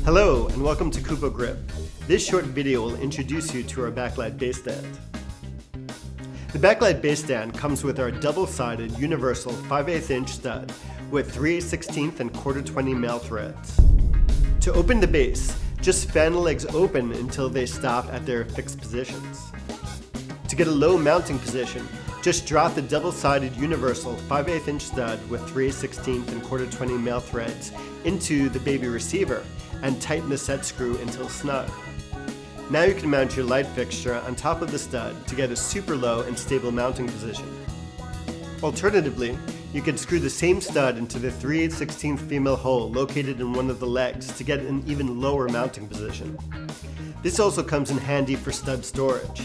Hello and welcome to Kupo Grip. This short video will introduce you to our backlight base stand. The backlight base stand comes with our double-sided universal 5/8 inch stud with 3/16 and 1/4-20 male threads. To open the base, just fan the legs open until they stop at their fixed positions. To get a low mounting position, just drop the double-sided universal 5/8 inch stud with 3/16 and 1/4-20 male threads into the baby receiver and tighten the set screw until snug. Now you can mount your light fixture on top of the stud to get a super low and stable mounting position. Alternatively, you can screw the same stud into the 3/16 female hole located in one of the legs to get an even lower mounting position. This also comes in handy for stud storage.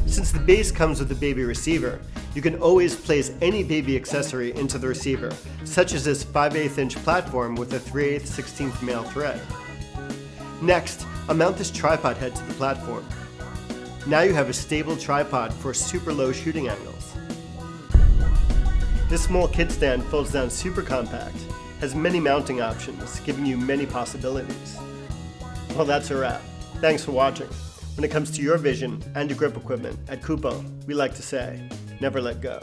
Since the base comes with a baby receiver, you can always place any baby accessory into the receiver, such as this 5/8 inch platform with a 3/16 male thread. Next, I'll mount this tripod head to the platform. Now you have a stable tripod for super low shooting angles. This small kit stand folds down super compact, has many mounting options, giving you many possibilities. Well, that's a wrap. Thanks for watching. When it comes to your vision and your grip equipment, at Kupo, we like to say, never let go.